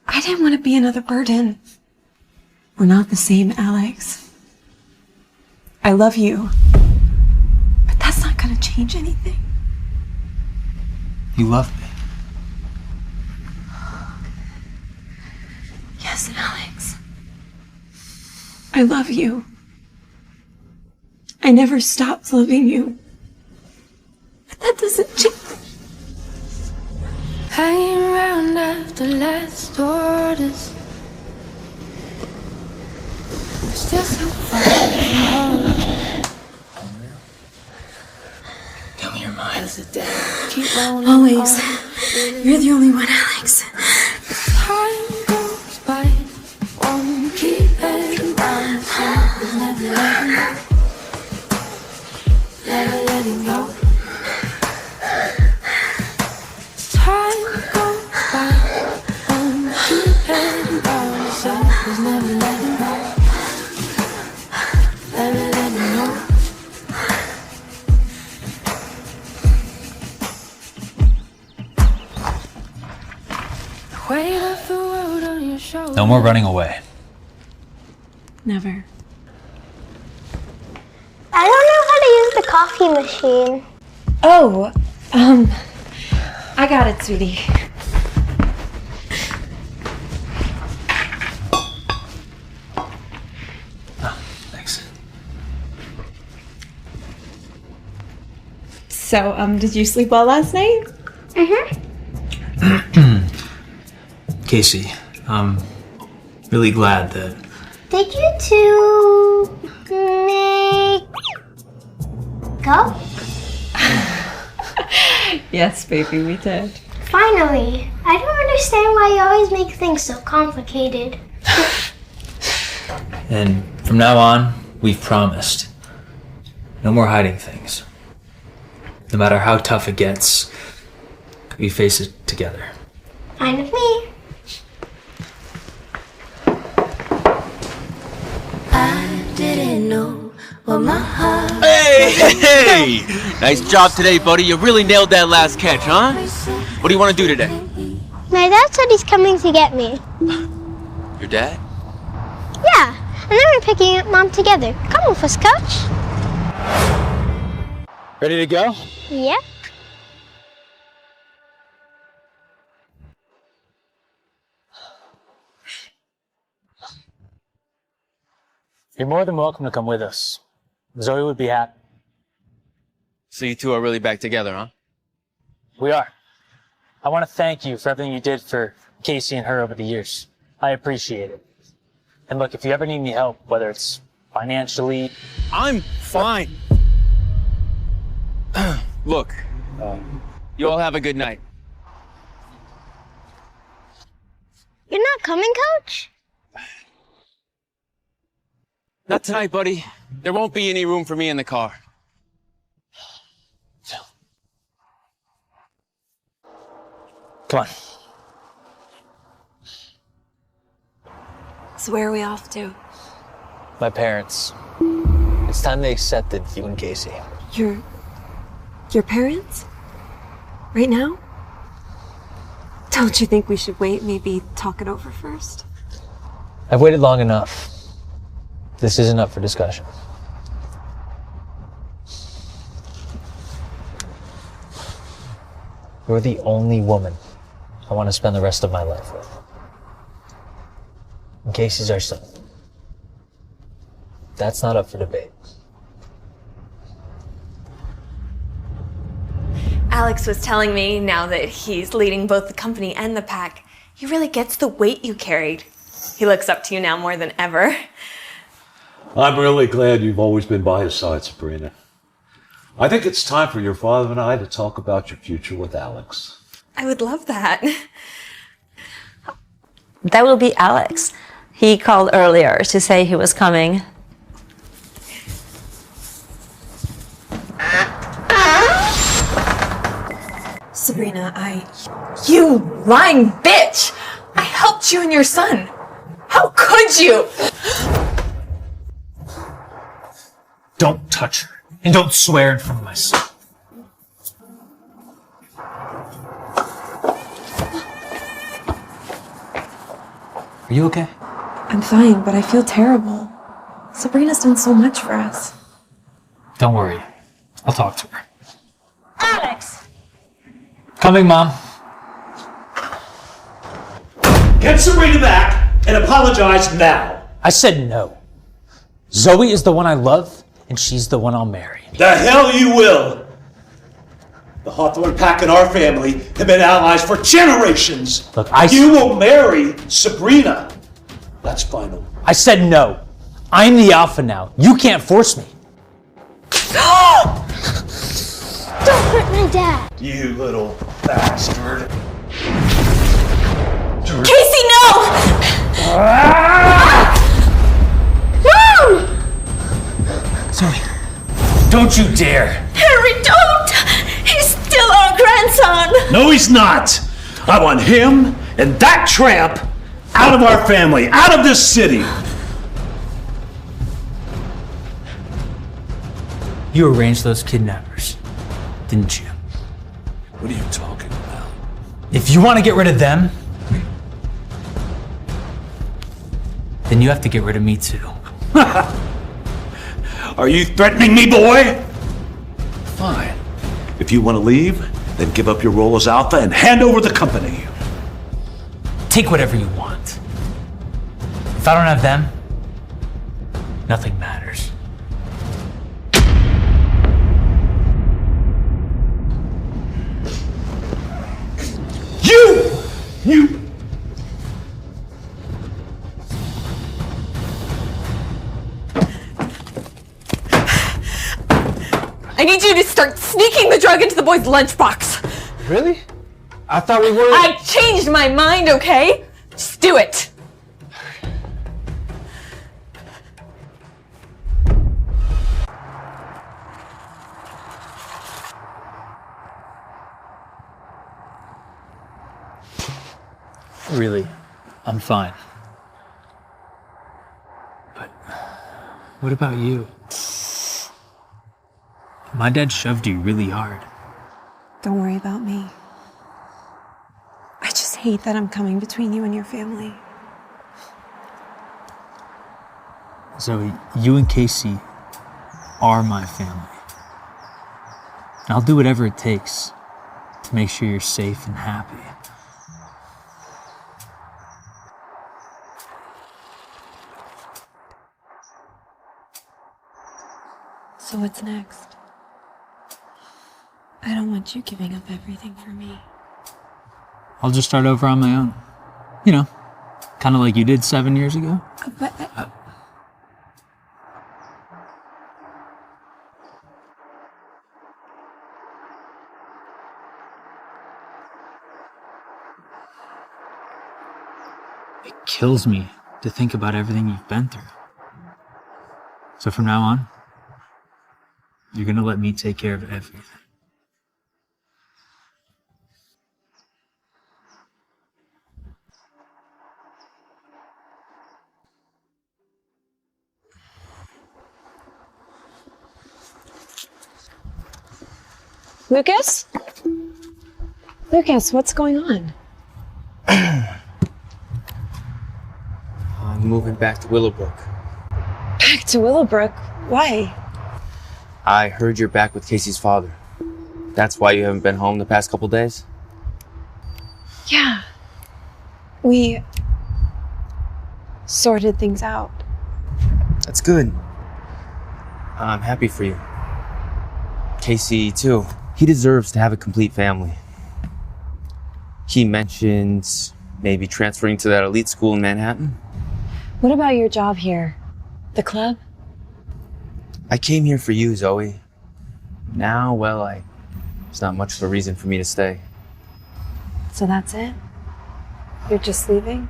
I didn't want to be another burden. We're not the same, Alex. I love you. But that's not going to change anything. You love me. Yes, Alex. I love you. I never stopped loving you. But that doesn't change. Hanging around after last orders. Still so far from home. Tell me your mind. Keep rolling Always. on. You're the only one, Alex. Time goes by. Won't keep letting down. There's never letting go. Never letting go. Time goes by. Won't keep letting down. There's never letting go. Never letting go. Weight of the world on your shoulders. No more running away. Never. I don't know how to use the coffee machine. Oh, I got it, sweetie. Thanks. So, did you sleep well last night? Casey, I'm really glad that Did you two make up? Yes, baby, we did. Finally. I don't understand why you always make things so complicated. And from now on, we've promised. No more hiding things. No matter how tough it gets, we face it together. Fine with me. I didn't know what my heart. Hey! Nice job today, buddy. You really nailed that last catch, huh? What do you want to do today? My dad said he's coming to get me. Your dad? Yeah, and then we're picking up Mom together. Come with us, Coach. Ready to go? Yep. You're more than welcome to come with us. Zoe would be happy. So you two are really back together, huh? We are. I want to thank you for everything you did for Casey and her over the years. I appreciate it. And look, if you ever need any help, whether it's financially... I'm fine. Look, you all have a good night. You're not coming, Coach? Not tonight, buddy. There won't be any room for me in the car. Come on. So where are we off to? My parents. It's time they accepted you and Casey. Your parents? Right now? Don't you think we should wait, maybe talk it over first? I've waited long enough. This isn't up for discussion. You're the only woman I want to spend the rest of my life with. And Casey's our son. That's not up for debate. Alex was telling me now that he's leading both the company and the pack, he really gets the weight you carried. He looks up to you now more than ever. I'm really glad you've always been by his side, Sabrina. I think it's time for your father and I to talk about your future with Alex. I would love that. That will be Alex. He called earlier to say he was coming. Sabrina, You lying bitch! I helped you and your son! How could you? Don't touch her. And don't swear in front of my son. Are you okay? I'm fine, but I feel terrible. Sabrina's done so much for us. Don't worry. I'll talk to her. Alex! Coming, Mom. Get Sabrina back and apologize now. I said no. Zoe is the one I love, and she's the one I'll marry. The hell you will. The Hawthorne pack and our family have been allies for generations. Look, You will marry Sabrina. That's final. I said no. I'm the alpha now. You can't force me. Don't hurt my dad. You little bastard. Casey, no! Mom! Zoe, don't you dare. Harry, don't! He's still our grandson! No, he's not. I want him and that tramp out of our family, out of this city. You arranged those kidnappers, didn't you? What are you talking about? If you want to get rid of them, then you have to get rid of me too. Are you threatening me, boy? Fine. If you want to leave, then give up your role as alpha and hand over the company. Take whatever you want. If I don't have them, nothing matters. You! I need you to start sneaking the drug into the boy's lunchbox. Really? I thought we were... I changed my mind, okay? Just do it. Really, I'm fine. But what about you? My dad shoved you really hard. Don't worry about me. I just hate that I'm coming between you and your family. Zoe, you and Casey are my family. And I'll do whatever it takes to make sure you're safe and happy. So what's next? I don't want you giving up everything for me. I'll just start over on my own. You know, kind of like you did 7 years ago. But It kills me to think about everything you've been through. So from now on, you're gonna let me take care of everything. Lucas? Lucas, what's going on? I'm moving back to Willowbrook. Back to Willowbrook? Why? I heard you're back with Casey's father. That's why you haven't been home the past couple days? Yeah. We sorted things out. That's good. I'm happy for you. Casey, too. He deserves to have a complete family. He mentioned maybe transferring to that elite school in Manhattan. What about your job here? The club? I came here for you, Zoe. Now, well, there's not much of a reason for me to stay. So that's it? You're just leaving?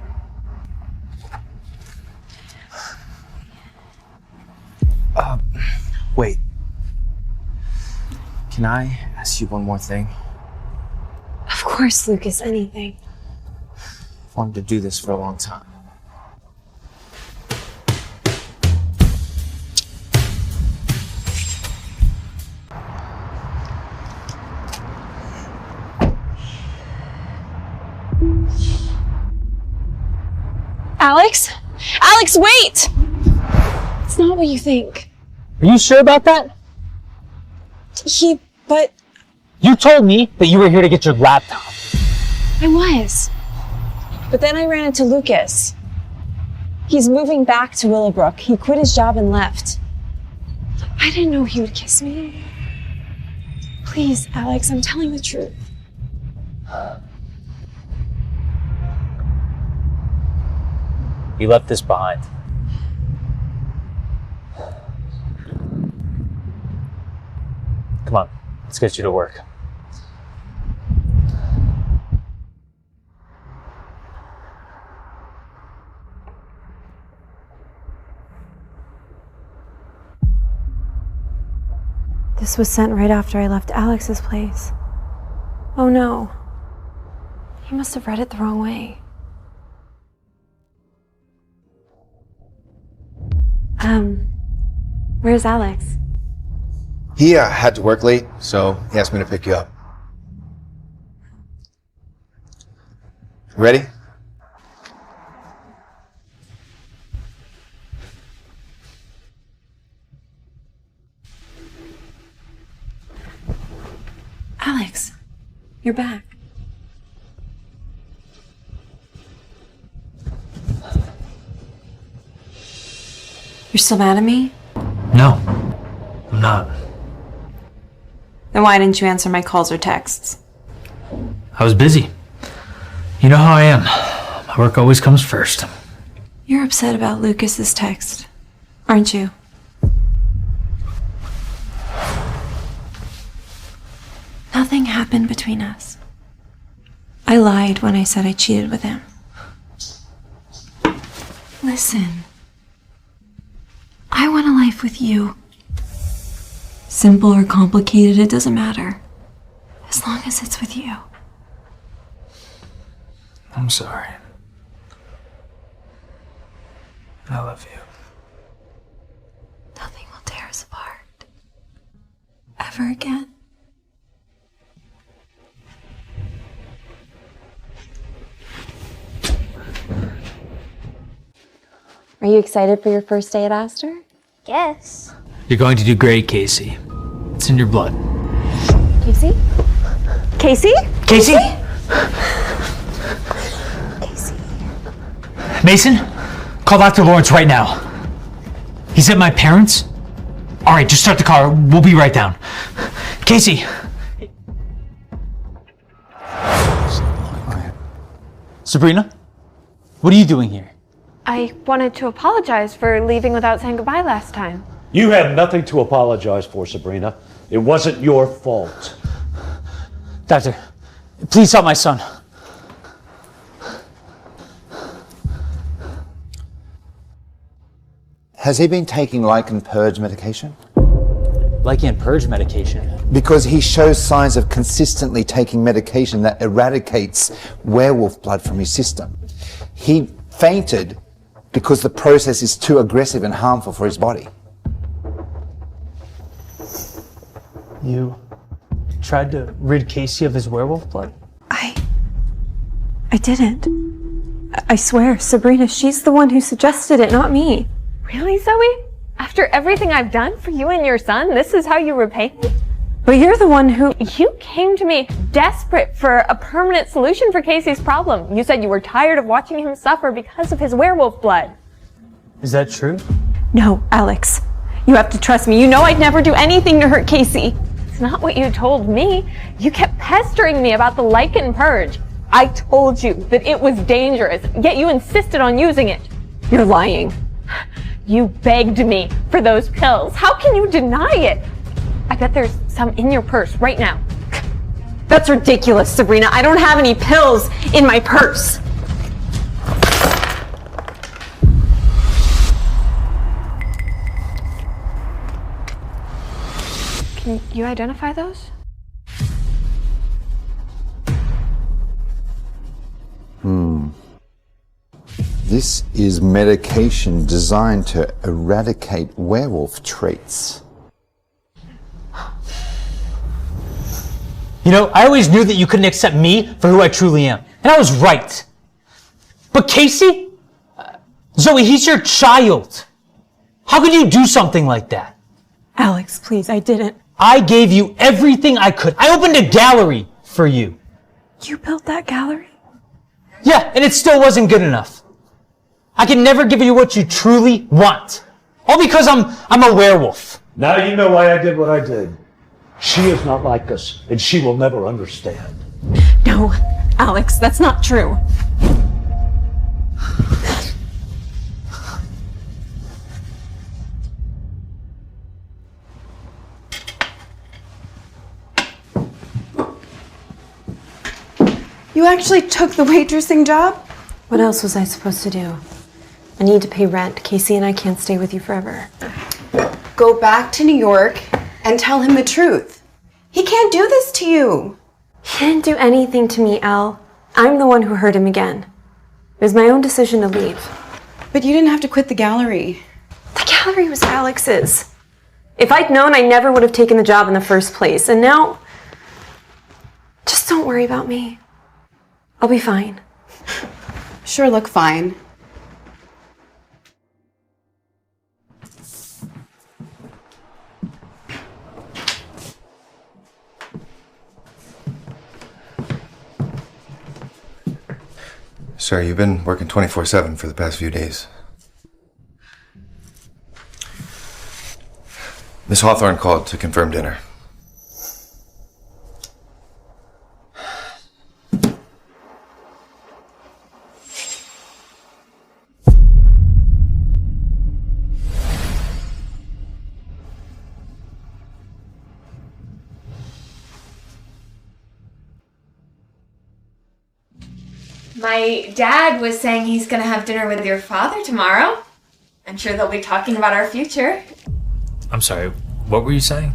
Wait. Can I ask you one more thing? Of course, Lucas, anything. I've wanted to do this for a long time. Alex? Alex, wait! It's not what you think. Are you sure about that? But... You told me that you were here to get your laptop. I was. But then I ran into Lucas. He's moving back to Willowbrook. He quit his job and left. I didn't know he would kiss me. Please, Alex, I'm telling the truth. You left this behind. Come on, let's get you to work. This was sent right after I left Alex's place. Oh no. He must have read it the wrong way. Where's Alex? He had to work late, so he asked me to pick you up. Ready? Alex, you're back. You're still mad at me? No, I'm not. Then why didn't you answer my calls or texts? I was busy. You know how I am. My work always comes first. You're upset about Lucas's text, aren't you? Nothing happened between us. I lied when I said I cheated with him. Listen. I want a life with you. Simple or complicated, it doesn't matter. As long as it's with you. I'm sorry. I love you. Nothing will tear us apart. Ever again. Are you excited for your first day at Astor? Guess. You're going to do great, Casey. It's in your blood. Casey? Casey? Casey? Casey. Mason, call Dr. Lawrence right now. He's at my parents'? All right, just start the car. We'll be right down. Casey. Sabrina, what are you doing here? I wanted to apologize for leaving without saying goodbye last time. You have nothing to apologize for, Sabrina. It wasn't your fault. Doctor, please help my son. Has he been taking lichen purge medication? Lichen purge medication? Because he shows signs of consistently taking medication that eradicates werewolf blood from his system. He fainted because the process is too aggressive and harmful for his body. You tried to rid Casey of his werewolf blood? I didn't. I swear, Sabrina, she's the one who suggested it, not me. Really, Zoe? After everything I've done for you and your son, this is how you repay me? But you're the one who... You came to me desperate for a permanent solution for Casey's problem. You said you were tired of watching him suffer because of his werewolf blood. Is that true? No, Alex. You have to trust me. You know I'd never do anything to hurt Casey. It's not what you told me. You kept pestering me about the lichen purge. I told you that it was dangerous, yet you insisted on using it. You're lying. You begged me for those pills. How can you deny it? I bet there's some in your purse right now. That's ridiculous, Sabrina. I don't have any pills in my purse. Can you identify those? This is medication designed to eradicate werewolf traits. You know, I always knew that you couldn't accept me for who I truly am. And I was right. But Casey? Zoe, he's your child. How could you do something like that? Alex, please, I didn't. I gave you everything I could. I opened a gallery for you. You built that gallery? Yeah, and it still wasn't good enough. I can never give you what you truly want. All because I'm a werewolf. Now you know why I did what I did. She is not like us, and she will never understand. No, Alex, that's not true. You actually took the waitressing job? What else was I supposed to do? I need to pay rent. Casey and I can't stay with you forever. Go back to New York and tell him the truth. He can't do this to you. He didn't do anything to me, Elle. I'm the one who hurt him again. It was my own decision to leave. But you didn't have to quit the gallery. The gallery was Alex's. If I'd known, I never would have taken the job in the first place. And now, just don't worry about me. I'll be fine. Sure look fine. Sir, you've been working 24/7 for the past few days. Miss Hawthorne called to confirm dinner. My dad was saying he's gonna have dinner with your father tomorrow. I'm sure they'll be talking about our future. I'm sorry, what were you saying?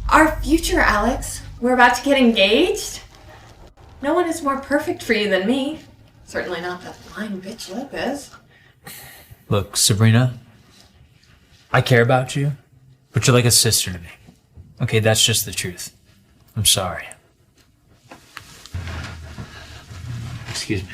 Our future, Alex. We're about to get engaged. No one is more perfect for you than me. Certainly not that lying bitch Lopez. Look, Sabrina, I care about you, but you're like a sister to me. Okay, that's just the truth. I'm sorry. Excuse me.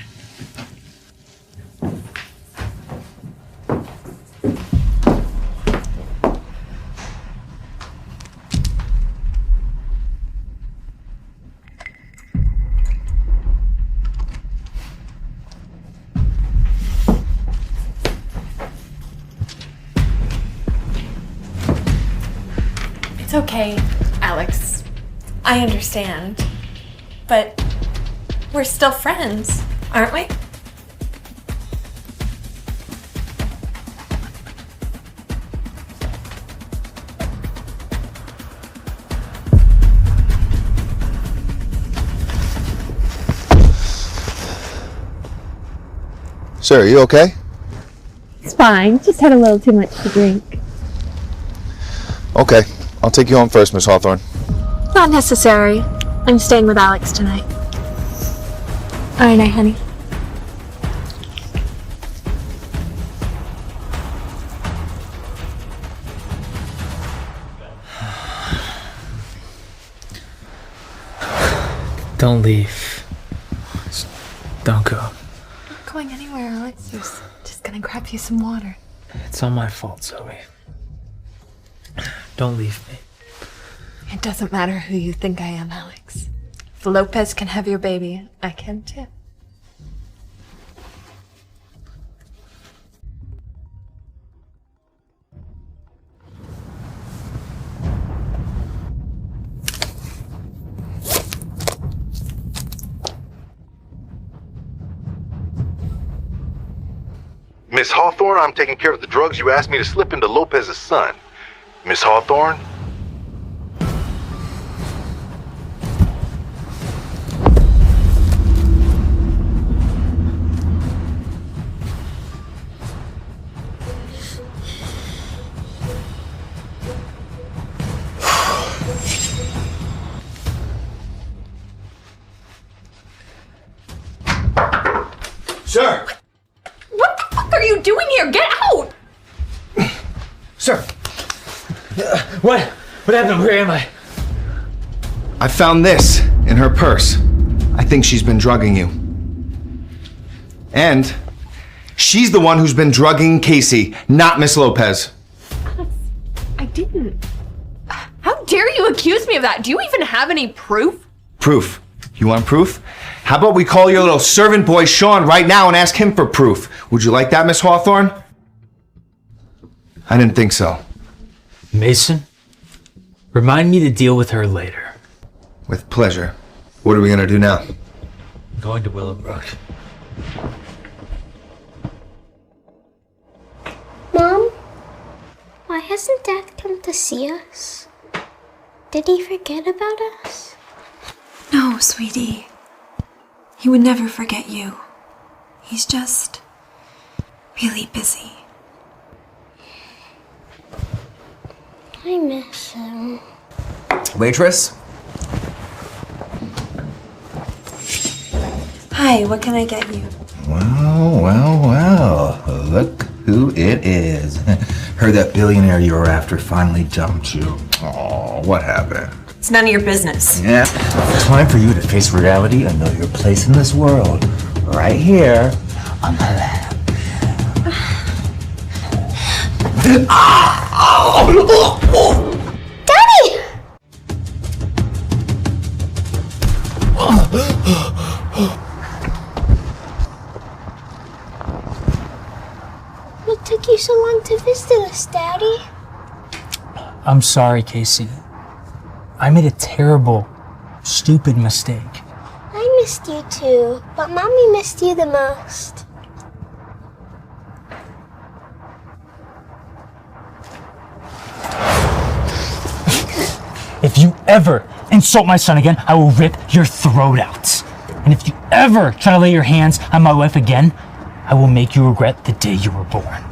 It's okay, Alex. I understand. But we're still friends, aren't we? Sir, are you okay? It's fine. Just had a little too much to drink. Okay. I'll take you home first, Miss Hawthorne. Not necessary. I'm staying with Alex tonight. All right, night, honey. Don't leave. Don't go. Not going anywhere, Alex. Just gonna grab you some water. It's all my fault, Zoe. Don't leave me. It doesn't matter who you think I am, Alex. If Lopez can have your baby, I can too. Miss Hawthorne, I'm taking care of the drugs you asked me to slip into Lopez's son. Miss Hawthorne? Sir! What the fuck are you doing here? Get out! Sir! What happened? Where am I? I found this in her purse. I think she's been drugging you. And she's the one who's been drugging Casey, not Miss Lopez. I didn't. How dare you accuse me of that? Do you even have any proof? Proof? You want proof? How about we call your little servant boy Sean right now and ask him for proof? Would you like that, Miss Hawthorne? I didn't think so. Mason, remind me to deal with her later. With pleasure. What are we gonna do now? I'm going to Willowbrook. Mom, why hasn't Dad come to see us? Did he forget about us? No, sweetie. He would never forget you. He's just really busy. I miss him. Waitress? Hi, what can I get you? Well. Look who it is. Heard that billionaire you were after finally dumped you. Oh, what happened? It's none of your business. Yeah. Time for you to face reality and know your place in this world. Right here on my lap. Daddy! What took you so long to visit us, Daddy? I'm sorry, Casey. I made a terrible, stupid mistake. I missed you too, but Mommy missed you the most. If you ever insult my son again, I will rip your throat out. And if you ever try to lay your hands on my wife again, I will make you regret the day you were born.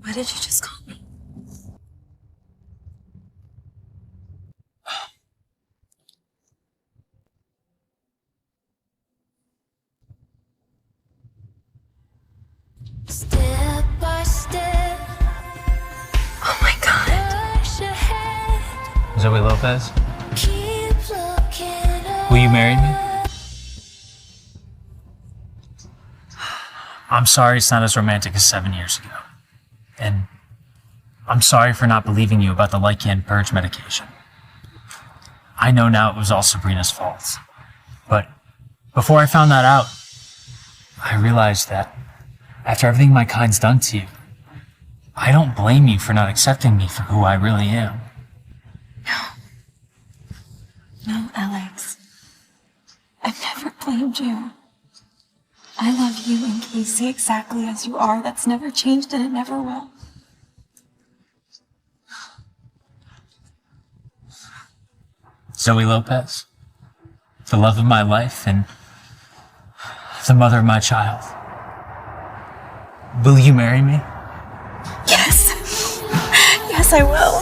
What did you just call me? Step by step. Oh my god. Zoe Lopez, Keep looking up. will you marry me? I'm sorry it's not as romantic as 7 years ago. And I'm sorry for not believing you about the Lycan purge medication. I know now it was all Sabrina's fault. But before I found that out, I realized that after everything my kind's done to you, I don't blame you for not accepting me for who I really am. No, Alex. I've never blamed you. I love you and Casey exactly as you are. That's never changed and it never will. Zoe Lopez, the love of my life and the mother of my child. Will you marry me? Yes. Yes, I will.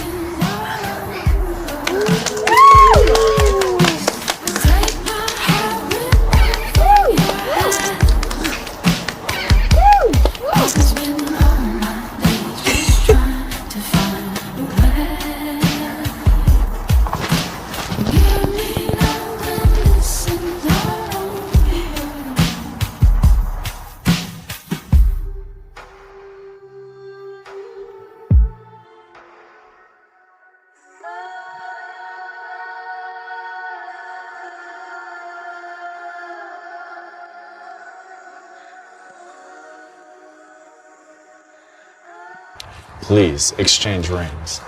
Please exchange rings.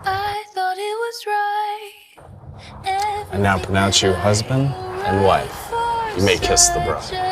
I thought it was right. I now pronounce you husband and wife. You may kiss the bride.